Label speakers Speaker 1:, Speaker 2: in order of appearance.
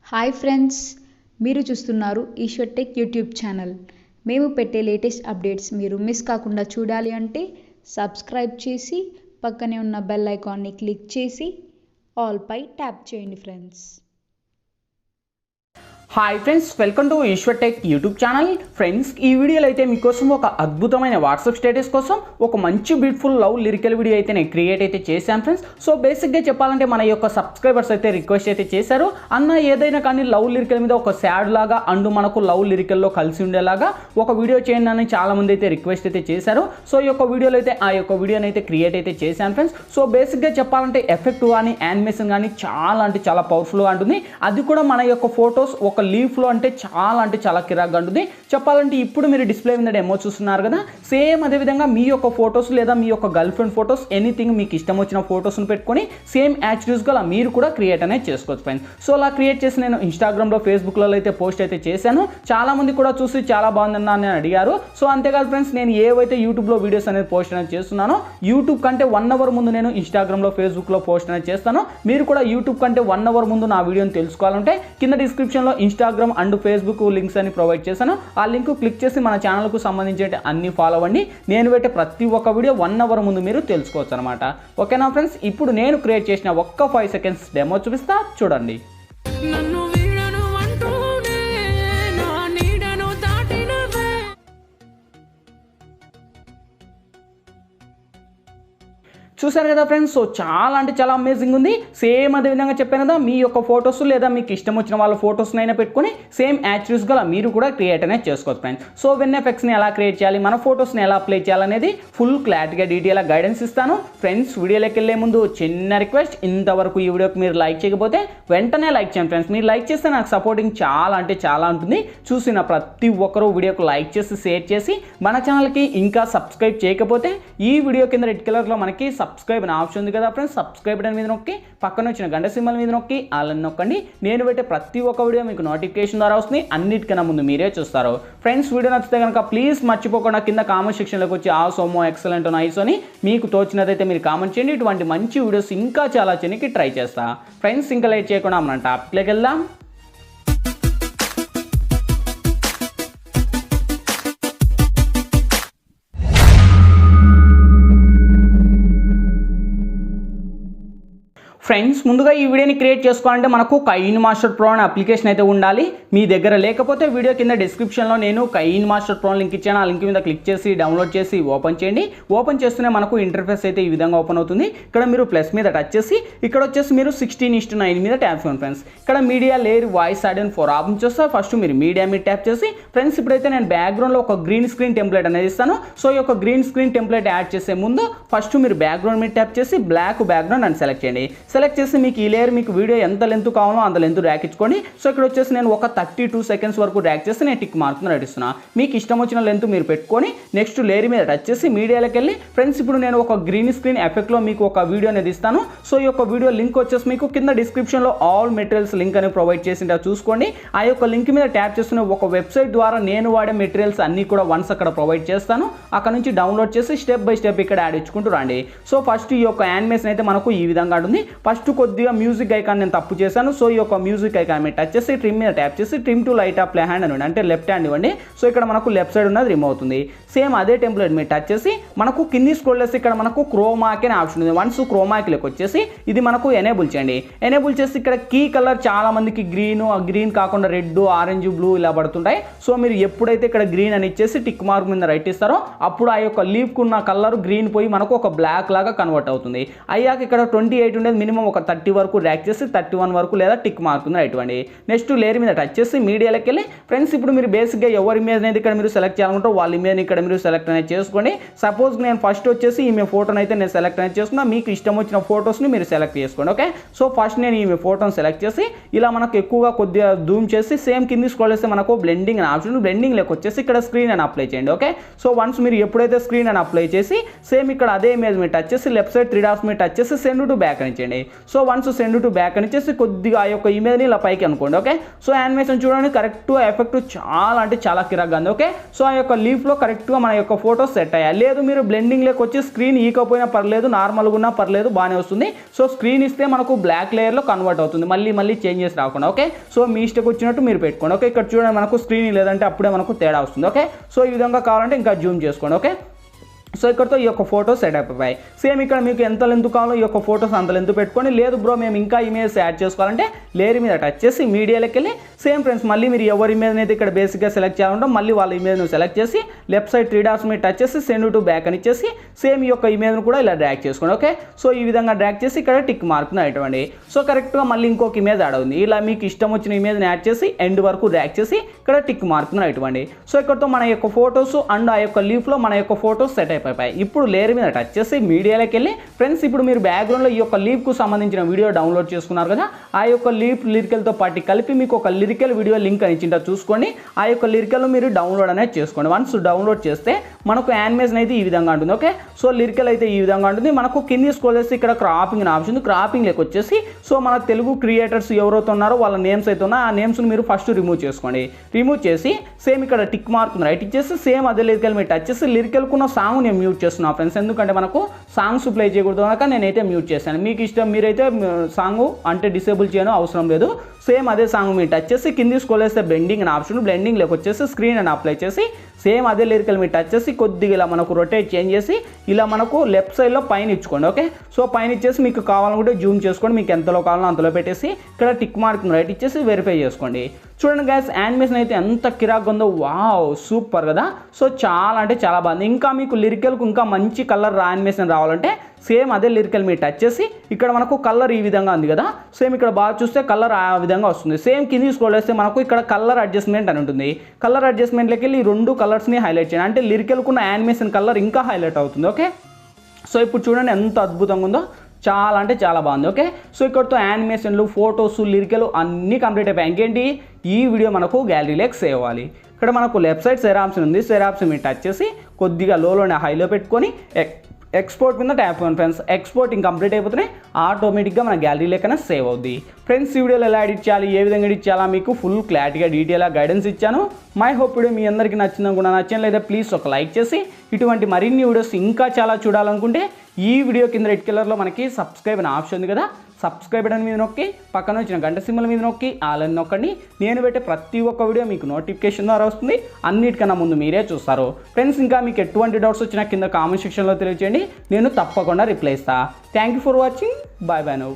Speaker 1: Hi friends, మీరు చూస్తున్నారు Eshwar Tech YouTube channel. మేము పెట్టే లేటెస్ట్ అప్డేట్స్ మీరు మిస్ కాకుండా చూడాలి అంటే సబ్స్క్రైబ్ చేసి పక్కనే ఉన్న బెల్ ఐకాన్ని క్లిక్ చేసి ఆల్ పై ట్యాప్ చేయండి friends.
Speaker 2: Hi friends, welcome to Eshwar Tech YouTube channel. Friends, ఈ వీడియోలో అయితే మీకోసం ఒక అద్భుతమైన వాట్సాప్ స్టేటస్ కోసం ఒక మంచి బ్యూటిఫుల్ లవ్ లిరికల్ వీడియో అయితే నేను క్రియేట్ అయితే చేశాను ఫ్రెండ్స్. సో బేసిక్గా చెప్పాలంటే మన యొక్క సబ్స్క్రైబర్స్ అయితే రిక్వెస్ట్ అయితే చేశారు, అన్న ఏదైనా కానీ లవ్ లిరికల్ మీద ఒక సాడ్ లాగా అండ్ మనకు లవ్ లిరికల్లో కలిసి ఉండేలాగా ఒక వీడియో చేయండి అని చాలామంది అయితే రిక్వెస్ట్ అయితే చేశారు. సో ఈ యొక్క వీడియోలో అయితే ఆ యొక్క వీడియోని అయితే క్రియేట్ అయితే చేశాను ఫ్రెండ్స్. సో బేసిక్గా చెప్పాలంటే ఎఫెక్ట్ కానీ యానిమేషన్ కానీ చాలా పవర్ఫుల్గా ఉంటుంది. అది కూడా మన యొక్క ఫొటోస్ ఒక లీఫ్లో అంటే చాలా కిరాక్గా ఉంటుంది. చెప్పాలంటే ఇప్పుడు మీరు డిస్ప్లే మీద డెమో చూస్తున్నారు కదా, సేమ్ అదేవిధంగా మీ యొక్క ఫొటోస్ లేదా మీ యొక్క గర్ల్ ఫ్రెండ్ ఫొటోస్ ఎనీథింగ్ మీకు ఇష్టం వచ్చిన ఫొటోస్ని పెట్టుకొని సేమ్ యాక్చువల్స్గా అలా మీరు కూడా క్రియేట్ అనేది చేసుకోవచ్చు ఫ్రెండ్స్. సో అలా క్రియేట్ చేసి నేను ఇన్స్టాగ్రామ్లో ఫేస్బుక్లో అయితే పోస్ట్ అయితే చేశాను. చాలామంది కూడా చూసి చాలా బాగుందన్న అని అడిగారు. సో అంతేకాదు ఫ్రెండ్స్, నేను ఏవైతే యూట్యూబ్లో వీడియోస్ అనేది పోస్ట్ అనేది చేస్తున్నానో యూట్యూబ్ కంటే 1 అవర్ ముందు నేను ఇన్స్టాగ్రామ్లో ఫేస్బుక్లో పోస్ట్ అనేది చేస్తాను. మీరు కూడా యూట్యూబ్ కంటే 1 అవర్ ముందు నా వీడియోని తెలుసుకోవాలంటే కింద డిస్క్రిప్షన్లో ఇన్స్టాగ్రామ్ అండ్ ఫేస్బుక్ లింక్స్ అని ప్రొవైడ్ చేశాను. ఆ లింక్ క్లిక్ చేసి మన ఛానల్కు సంబంధించిన అన్ని ఫాలో అవ్వండి. నేను పెట్టే ప్రతి ఒక్క వీడియో 1 అవర్ ముందు మీరు తెలుసుకోవచ్చు అనమాట. ఓకేనా ఫ్రెండ్స్, ఇప్పుడు నేను క్రియేట్ చేసిన ఒక్క 5 సెకండ్స్ డెమో చూపిస్తా, చూడండి. చూసారు కదా ఫ్రెండ్స్, సో చాలా అమేజింగ్ ఉంది. సేమ్ అదే విధంగా చెప్పాను కదా, మీ యొక్క ఫొటోస్ లేదా మీకు ఇష్టం వచ్చిన వాళ్ళ ఫొటోస్ని అయినా పెట్టుకొని సేమ్ యాక్చువల్స్గా మీరు కూడా క్రియేట్ అనేది చేసుకోవచ్చు ఫ్రెండ్స్. సో వెన్ ఎఫెక్ట్స్ని ఎలా క్రియేట్ చేయాలి, మన ఫొటోస్ని ఎలా అప్లై చేయాలనేది ఫుల్ క్లారిటీగా డీటెయిల్గా గైడెన్స్ ఇస్తాను ఫ్రెండ్స్. వీడియోలోకి వెళ్ళే ముందు చిన్న రిక్వెస్ట్, ఇంతవరకు ఈ వీడియోకి మీరు లైక్ చేయకపోతే వెంటనే లైక్ చేయండి ఫ్రెండ్స్. మీరు లైక్ చేస్తే నాకు సపోర్టింగ్ చాలా ఉంటుంది. చూసిన ప్రతి ఒక్కరూ వీడియోకి లైక్ చేసి షేర్ చేసి మన ఛానల్కి ఇంకా సబ్స్క్రైబ్ చేయకపోతే ఈ వీడియో కింద రెడ్ కలర్లో మనకి సబ్స్క్రైబ్ అనే ఆప్షన్ ఉంది కదా ఫ్రెండ్స్, సబ్స్క్రైబ్ బటన్ మీద నొక్కి పక్కన వచ్చిన గంట సింబల్ మీద నొక్కి ఆల్ అని నొక్కండి. నేను పెట్టే ప్రతి ఒక్క వీడియో మీకు నోటిఫికేషన్ ద్వారా వస్తుంది, అన్నిటికన్నా ముందు మీరే చూస్తారు ఫ్రెండ్స్. వీడియో నచ్చితే కనుక ప్లీజ్ మర్చిపోకుండా కింద కామెంట్ సెక్షన్లోకి వచ్చి ఆ సోమో ఎక్సలెంట్ నైస్ అని మీకు తోచినదైతే మీరు కామెంట్ చేయండి. ఇటువంటి మంచి వీడియోస్ ఇంకా చాలా చేయడానికి ట్రై చేస్తా ఫ్రెండ్స్. ఇంకా లేట్ చేయకుండా మనం టాపిక్లోకి వెళ్దాం. ఫ్రెండ్స్, ముందుగా ఈ వీడియోని క్రియేట్ చేసుకోవాలంటే మనకు కైన్ మాస్టర్ ప్రో అనే అప్లికేషన్ అయితే ఉండాలి. మీ దగ్గర లేకపోతే వీడియో కింద డిస్క్రిప్షన్లో నేను కైన్ మాస్టర్ ప్రో లింక్ ఇచ్చాను. ఆ లింక్ మీద క్లిక్ చేసి డౌన్లోడ్ చేసి ఓపెన్ చేయండి. ఓపెన్ చేస్తూనే మనకు ఇంటర్ఫేస్ అయితే ఈ విధంగా ఓపెన్ అవుతుంది. ఇక్కడ మీరు ప్లస్ మీద టచ్ చేసి ఇక్కడ వచ్చేసి మీరు 16:9 మీద ట్యాప్ చేయండి ఫ్రెండ్స్. ఇక్కడ media layer voice add and 4 option చూస్తే ఫస్ట్ మీరు మీడియా మీద ట్యాప్ చేసి ఫ్రెండ్స్ ఇప్పుడైతే నేను బ్యాక్గ్రౌండ్లో ఒక గ్రీన్ స్క్రీన్ టెంప్లెట్ అనేది ఇస్తాను. సో ఈ యొక్క గ్రీన్ స్క్రీన్ టెంప్లెట్ యాడ్ చేసే ముందు ఫస్ట్ మీరు బ్యాక్గ్రౌండ్ మీద ట్యాప్ చేసి బ్లాక్ బ్యాక్గ్రౌండ్ అని సెలెక్ట్ చేయండి. సెలెక్ట్ చేసి మీకు ఈ లేయర్ మీకు వీడియో ఎంత లెంత్ కావాలో అంత లెంత్ ర్యాక్ ఇచ్చుకోండి. సో ఇక్కడ వచ్చేసి నేను ఒక 32 సెకండ్స్ వరకు ర్యాక్ చేసి నేను టిక్ మార్క్ని నడిస్తున్నా. మీకు ఇష్టం వచ్చిన లెంత్ మీరు పెట్టుకొని నెక్స్ట్ లేయర్ మీద టచ్ చేసి మీడియాలోకి వెళ్ళి ఫ్రెండ్స్ ఇప్పుడు నేను ఒక గ్రీన్ స్క్రీన్ ఎఫెక్ట్లో మీకు ఒక వీడియో అనేది ఇస్తాను. సో ఈ యొక్క వీడియో లింక్ వచ్చేసి మీకు కింద డిస్క్రిప్షన్లో ఆల్ మెటీరియల్స్ లింక్ అని ప్రొవైడ్ చేసిందా చూసుకోండి. ఆ యొక్క లింక్ మీద ట్యాప్ చేస్తున్న ఒక వెబ్సైట్ ద్వారా నేను వాడే మెటీరియల్స్ అన్నీ కూడా వన్స్ అక్కడ ప్రొవైడ్ చేస్తాను. అక్కడ నుంచి డౌన్లోడ్ చేసి స్టెప్ బై స్టెప్ ఇక్కడ యాడ్ ఇచ్చుకుంటూ రండి. సో ఫస్ట్ ఈ యొక్క యానిమేషన్ అయితే మనకు ఈ విధంగా ఉంటుంది. ఫస్ట్ కొద్దిగా మ్యూజిక్ ఐకాన్ నేను తప్పు చేశాను. సో ఈ యొక్క మ్యూజిక్ ఐకాన్ మీద టచ్ చేసి ట్రిమ్ మీద ట్యాప్ చేసి trim to light of play hand అని అంటే లెఫ్ట్ హ్యాండ్ ఇవ్వండి. సో ఇక్కడ మనకు లెఫ్ట్ సైడ్ ఉన్నది రిమూవ్ అవుతుంది. సేమ్ అదే టెంప్లెట్ మీద టచ్ చేసి మనకు కింది స్క్రోల్ చేసి ఇక్కడ మనకు క్రోమాకి అనే ఆప్షన్ ఉంది. వన్స్ క్రోమాకిలోకి వచ్చేసి ఇది మనకు ఎనేబుల్ చేయండి. ఎనేబుల్ చేసి ఇక్కడ కీ కలర్ చాలా మందికి గ్రీన్ కాకుండా రెడ్, ఆరెంజ్, బ్లూ ఇలా పడుతుంటాయి. సో మీరు ఎప్పుడైతే ఇక్కడ గ్రీన్ అని ఇచ్చేసి టిక్ మార్క్ మీద రైట్ ఇస్తారో అప్పుడు ఆ యొక్క లీఫ్కు ఉన్న కలర్ గ్రీన్ పోయి మనకు ఒక బ్లాక్ లాగా కన్వర్ట్ అవుతుంది. అయ్యాక ఇక్కడ 28 ఉండేది మినిమం ఒక 30 వరకు ర్యాక్ చేసి 31 వరకు లేదా టిక్ మార్క్ ఉంది రైట్ ఇవ్వండి. నెక్స్ట్ లేయర్ మీద టచ్ చేసి మీడియాలోకి వెళ్ళి ఫ్రెండ్స్ ఇప్పుడు మీరు బేసిక్గా ఎవరి ఇమేజ్ అనేది ఇక్కడ మీరు సెలెక్ట్ చేయాలనుకుంటారో వాళ్ళ ఇమేజ్ని ఇక్కడ మీరు సెలెక్ట్ అనేది చేసుకోండి. సపోజ్ నేను ఫస్ట్ వచ్చేసి ఈమె ఫోటోని అయితే నేను సెలెక్ట్ అనేది చేసుకున్నా. మీకు ఇష్టం వచ్చిన ఫొటోస్ని మీరు సెలెక్ట్ చేసుకోండి. ఓకే, సో ఫస్ట్ నేను ఈమె ఫోటోని సెలెక్ట్ చేసి ఇలా మనకు ఎక్కువగా కొద్దిగా జూమ్ చేసి సేమ్ కింది స్క్రోల్ చేస్తే మనకు బ్లెండింగ్ అనే ఆప్షన్, బ్లెండింగ్ లేక వచ్చేసి ఇక్కడ స్క్రీన్ అని అప్లై చేయండి. ఓకే, సో వన్స్ మీరు ఎప్పుడైతే స్క్రీన్ అని అప్లై చేసి సేమ్ ఇక్కడ అదే ఇమేజ్ మీద టచ్ చేసి లెఫ్ట్ సైడ్ 3 డాట్స్ మీద టచ్ చేసి సెండ్ టు బ్యాక్ అని చేయండి. So once send to back అని ఇచ్చేసి కొద్దిగా ఆ యొక్క ఇమేజ్ని ఇలా పైకి అనుకోండి. ఓకే, సో యానిమేషన్ చూడండి కరెక్ట్గా ఎఫెక్ట్ చాలా అంటే చాలా కిరాక్గా ఉంది. ఓకే, సో ఆ యొక్క లీఫ్లో కరెక్ట్గా మన యొక్క ఫోటో సెట్ అయ్యాయి. లేదు మీరు బ్లెండింగ్లోకి వచ్చి స్క్రీన్ ఈకపోయినా పర్లేదు, నార్మల్గా ఉన్నా పర్లేదు, బాగానే వస్తుంది. సో స్క్రీన్ ఇస్తే మనకు బ్లాక్ లేయర్లో కన్వర్ట్ అవుతుంది, మళ్ళీ చేంజెస్ రాకుండా. ఓకే, సో మీ ఇష్టకు వచ్చినట్టు మీరు పెట్టుకోండి. ఓకే, ఇక్కడ చూడండి మనకు స్క్రీన్ లేదంటే అప్పుడే మనకు తేడా వస్తుంది. ఓకే, సో ఈ విధంగా కావాలంటే ఇంకా జూమ్ చేసుకోండి. ఓకే, సో ఇక్కడతో ఈ యొక్క ఫోటోస్ సెట్ అయిపోయాయి. సేమ్ ఇక్కడ మీకు ఎంత లెంత్ కావాలో ఈ యొక్క ఫోటోస్ అంత లెంత్ పెట్టుకొని, లేదు బ్రో మేము ఇంకా ఇమేజ్ యాడ్ చేసుకోవాలంటే లేయర్ మీద టచ్ చేసి మీడియాలోకి వెళ్ళి సేమ్ ఫ్రెండ్స్ మళ్ళీ మీరు ఎవరి ఇమేజ్ అయితే ఇక్కడ బేసిక్గా సెలెక్ట్ చేయాలంటే మళ్ళీ వాళ్ళ ఇమేజ్ను సెలెక్ట్ చేసి లెఫ్ట్ సైడ్ 3 డాట్స్ మీద టచ్ చేసి సెండ్ టు బ్యాక్ అని ఇచ్చేసి సేమ్ ఈ యొక్క ఇమేజ్ను కూడా ఇలా డ్రాగ్ చేసుకోండి. ఓకే, సో ఈ విధంగా డ్రాగ్ చేసి ఇక్కడ టిక్ మార్క్ను ఇవ్వండి. సో కరెక్ట్గా మళ్ళీ ఇంకొక ఇమేజ్ యాడ్ అవుతుంది. ఇలా మీకు ఇష్టం వచ్చిన ఇమేజ్ని యాడ్ చేసి ఎండ్ వరకు డ్రాగ్ చేసి ఇక్కడ టిక్ మార్క్ను ఇవ్వండి. సో ఇక్కడతో మన యొక్క ఫోటోస్ అండ్ ఆ యొక్క లీఫ్లో మన యొక్క ఫోటోస్ సెట్ అయిపోయాయి. ఇప్పుడు లేయర్ మీద టచ్ చేసి మీడియాలోకి వెళ్ళి ఫ్రెండ్స్ ఇప్పుడు మీరు బ్యాక్గ్రౌండ్లో ఈ యొక్క లీఫ్కు సంబంధించిన వీడియో డౌన్లోడ్ చేసుకున్నారు కదా, ఆ యొక్క లీఫ్ లిరికల్తో పాటు కలిపి మీకు ఒక లిరికల్ వీడియో లింక్ అని ఇచ్చింటో చూసుకోండి. ఆ యొక్క లిరికల్ మీరు డౌన్లోడ్ అనేది చేసుకోండి. వన్స్ డౌన్లోడ్ చేస్తే మనకు యానిమేషన్ అయితే ఈ విధంగా ఉంటుంది. ఓకే, సో లిరికల్ అయితే ఈ విధంగా ఉంటుంది. మనకు కింది స్క్రోల్ చేసి ఇక్కడ క్రాపింగ్ అని ఆప్షన్ ఉంది. క్రాపింగ్ లెక్క వచ్చేసి సో మన తెలుగు క్రియేటర్స్ ఎవరైతే ఉన్నారో వాళ్ళ నేమ్స్ అయితే ఉన్నా ఆ నేమ్స్ని మీరు ఫస్ట్ రిమూవ్ చేసుకోండి. రిమూవ్ చేసి సేమ్ ఇక్కడ టిక్ మార్క్ రైట్ ఇచ్చేసి సేమ్ అదే లిరికల్ మీరు టచ్ చేసి లిరికల్కున్న సాంగ్ నేను మ్యూట్ చేస్తున్నాను ఫ్రెండ్స్, ఎందుకంటే మనకు సాంగ్స్ ప్లే చేయకూడదు కనుక నేనైతే మ్యూట్ చేశాను. మీకు ఇష్టం మీరైతే సాంగ్ అంటే డిసేబుల్ చేయడం అవసరం లేదు. సేమ్ అదే సాంగ్ మీరు టచ్ చేసి కింది స్క్రోల్ చేస్తే బెండింగ్ అని ఆప్షన్, బెండింగ్ లేక వచ్చేసి స్క్రీన్ అని అప్లై చేసి సేమ్ అదే లిరికల్ మీరు టచ్ చేసి కొద్దిగా ఇలా మనకు రొటేట్ చేంజ్ చేసి ఇలా మనకు లెఫ్ట్ సైడ్లో పైన ఇచ్చుకోండి. ఓకే, సో పైన ఇచ్చేసి మీకు కావాలనుకుంటే జూమ్ చేసుకోండి, మీకు ఎంతలో కావాలో అంతలో పెట్టేసి ఇక్కడ టిక్ మార్క్ రైట్ ఇచ్చేసి వెరిఫై చేసుకోండి. చూడండి గైస్ యానిమేషన్ అయితే ఎంత కిరాక్ ఉందో, వావ్ సూపర్ కదా. సో చాలా అంటే చాలా బాగుంది. ఇంకా మీకు లిరికల్కు ఇంకా మంచి కలర్ యానిమేషన్ రావాలంటే సేమ్ అదే లిరికల్ మీరు టచ్ చేసి ఇక్కడ మనకు కలర్ ఈ విధంగా ఉంది కదా, సేమ్ ఇక్కడ బాగా చూస్తే కలర్ ఆ విధంగా వస్తుంది. సేమ్ కింది స్క్రోల్ చేస్తే మనకు ఇక్కడ కలర్ అడ్జస్ట్మెంట్ అని ఉంటుంది. కలర్ అడ్జస్ట్మెంట్లోకి వెళ్ళి ఈ 2 కలర్స్ని హైలైట్ చేయండి, అంటే లిరికల్కున్న యానిమేషన్ కలర్ ఇంకా హైలైట్ అవుతుంది. ఓకే, సో ఇప్పుడు చూడండి ఎంత అద్భుతంగా ఉందో, చాలా అంటే చాలా బాగుంది. ఓకే, సో ఇక్కడతో యానిమేషన్లు ఫోటోస్ లిరికల్ అన్నీ కంప్లీట్ అయిపోయాయి. ఇంకేంటి ఈ వీడియో మనకు గ్యాలరీలోకి సేవ్ అవ్వాలి. ఇక్కడ మనకు లెఫ్ట్ సైడ్ షేర్ ఆప్షన్ ఉంది. షేర్ ఆప్షన్ మీరు టచ్ చేసి కొద్దిగా లోనే హైలో పెట్టుకొని ఎక్స్పోర్ట్ మీద ట్యాప్ చేయండి ఫ్రెండ్స్. ఎక్స్పోర్టింగ్ కంప్లీట్ అయిపోతేనే ఆటోమేటిక్గా మన గ్యాలరీ లెక్కన సేవ్ అవుద్ది. ఫ్రెండ్స్ ఈ వీడియోలో ఎలా ఎడిట్ చేయాలి, ఏ విధంగా ఎడిట్ చేయాలా మీకు ఫుల్ క్లారిటీగా డీటెయిల్గా గైడెన్స్ ఇచ్చాను. మై హోప్ వీడియో మీ అందరికీ నచ్చిందనుకున్నా, నచ్చలేదా ప్లీజ్ ఒక లైక్ చేసి ఇటువంటి మరిన్ని వీడియోస్ ఇంకా చాలా చూడాలనుకుంటే ఈ వీడియో కింద రెడ్ కలర్లో మనకి సబ్స్క్రైబ్ అనే ఆప్షన్ ఉంది కదా, సబ్స్క్రైబ్ అని మీద నొక్కి పక్కన వచ్చిన గంట సింబల్ మీద నొక్కి ఆల్ అని నొక్కండి. నేను పెట్టే ప్రతి ఒక్క వీడియో మీకు నోటిఫికేషన్ ద్వారా వస్తుంది, అన్నిటికన్నా ముందు మీరే చూస్తారు. ఫ్రెండ్స్ ఇంకా మీకు ఎటువంటి డౌట్స్ వచ్చినా కింద కామెంట్ సెక్షన్లో తెలియజేయండి, నేను తప్పకుండా రిప్లై ఇస్తాను. Thank you for watching, bye bye now.